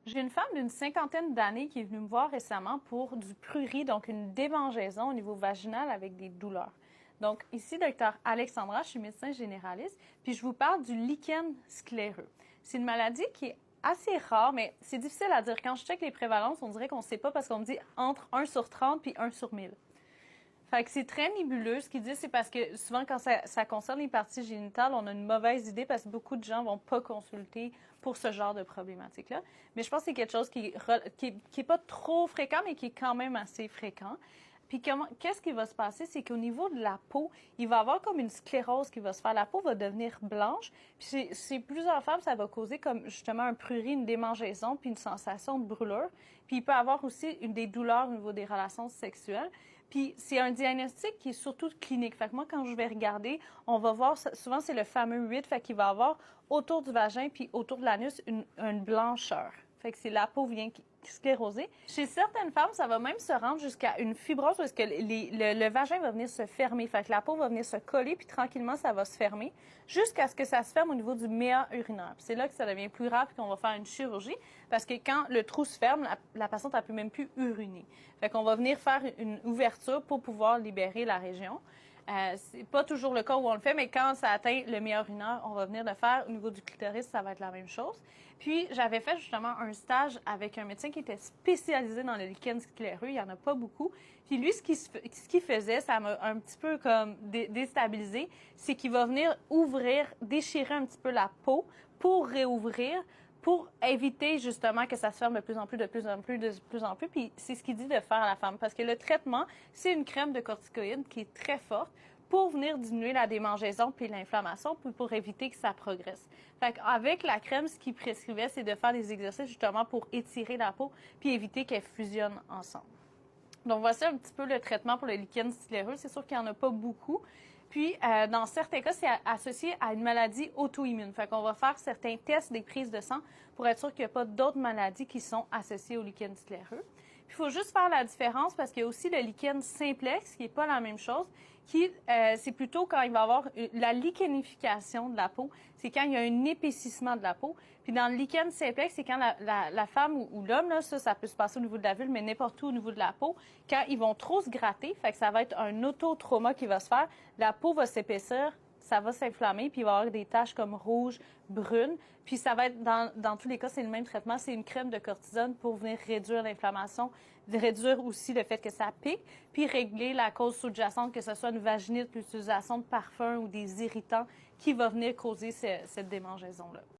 J'ai une femme d'une cinquantaine d'années qui est venue me voir récemment pour du prurit, donc une démangeaison au niveau vaginal avec des douleurs. Donc, ici, docteur Alexandra, je suis médecin généraliste, puis je vous parle du lichen scléreux. C'est une maladie qui est assez rare, mais c'est difficile à dire. Quand je check les prévalences, on dirait qu'on ne sait pas parce qu'on me dit entre 1 sur 30 puis 1 sur 1000. Fait que c'est très nébuleux. Ce qu'ils disent, c'est parce que souvent, quand ça concerne les parties génitales, on a une mauvaise idée parce que beaucoup de gens vont pas consulter pour ce genre de problématique-là. Mais je pense que c'est quelque chose qui est pas trop fréquent, mais qui est quand même assez fréquent. Puis qu'est-ce qui va se passer? C'est qu'au niveau de la peau, il va y avoir comme une sclérose qui va se faire. La peau va devenir blanche. Puis chez plusieurs femmes, ça va causer comme justement un prurit, une démangeaison, puis une sensation de brûlure. Puis il peut y avoir aussi des douleurs au niveau des relations sexuelles. Puis c'est un diagnostic qui est surtout clinique. Fait que moi, quand je vais regarder, on va voir, souvent c'est le fameux 8, fait qu'il va y avoir autour du vagin puis autour de l'anus une blancheur. Fait que c'est la peau vient scléroser. Chez certaines femmes, ça va même se rendre jusqu'à une fibrose parce que le vagin va venir se fermer. Fait que la peau va venir se coller puis tranquillement, ça va se fermer jusqu'à ce que ça se ferme au niveau du méa urinaire. Puis c'est là que ça devient plus grave et qu'on va faire une chirurgie parce que quand le trou se ferme, la patiente ne peut même plus uriner. Fait qu'on va venir faire une ouverture pour pouvoir libérer la région. C'est pas toujours le cas où on le fait, mais quand ça atteint le méa urinaire, on va venir le faire. Au niveau du clitoris, ça va être la même chose. Puis, j'avais fait justement un stage avec un médecin qui était spécialisé dans le lichen scléreux. Il y en a pas beaucoup. Puis lui, ce qu'il faisait, ça m'a un petit peu comme déstabilisé, c'est qu'il va venir ouvrir, déchirer un petit peu la peau pour réouvrir, pour éviter justement que ça se ferme de plus en plus, de plus en plus, de plus en plus. Puis c'est ce qu'il dit de faire à la femme. Parce que le traitement, c'est une crème de corticoïdes qui est très forte pour venir diminuer la démangeaison puis l'inflammation, puis pour éviter que ça progresse. Fait qu'avec la crème, ce qu'il prescrivait, c'est de faire des exercices justement pour étirer la peau puis éviter qu'elle fusionne ensemble. Donc, voici un petit peu le traitement pour le lichen scléreux. C'est sûr qu'il n'y en a pas beaucoup. Puis, dans certains cas, c'est associé à une maladie auto-immune. Fait qu'on va faire certains tests des prises de sang pour être sûr qu'il n'y a pas d'autres maladies qui sont associées au lichen scléreux. Puis, il faut juste faire la différence parce qu'il y a aussi le lichen simplex, qui n'est pas la même chose, c'est plutôt quand il va y avoir la lichenification de la peau. C'est quand il y a un épaississement de la peau. Puis dans le lichen simplex, c'est quand la femme ou l'homme, là, ça peut se passer au niveau de la vulve, mais n'importe où au niveau de la peau, quand ils vont trop se gratter, fait que ça va être un auto-trauma qui va se faire. La peau va s'épaissir, ça va s'inflammer, puis il va y avoir des taches comme rouges, brunes. Puis ça va être, dans tous les cas, c'est le même traitement. C'est une crème de cortisone pour venir réduire l'inflammation, réduire aussi le fait que ça pique, puis régler la cause sous-jacente, que ce soit une vaginite, l'utilisation de parfums ou des irritants qui va venir causer cette démangeaison-là.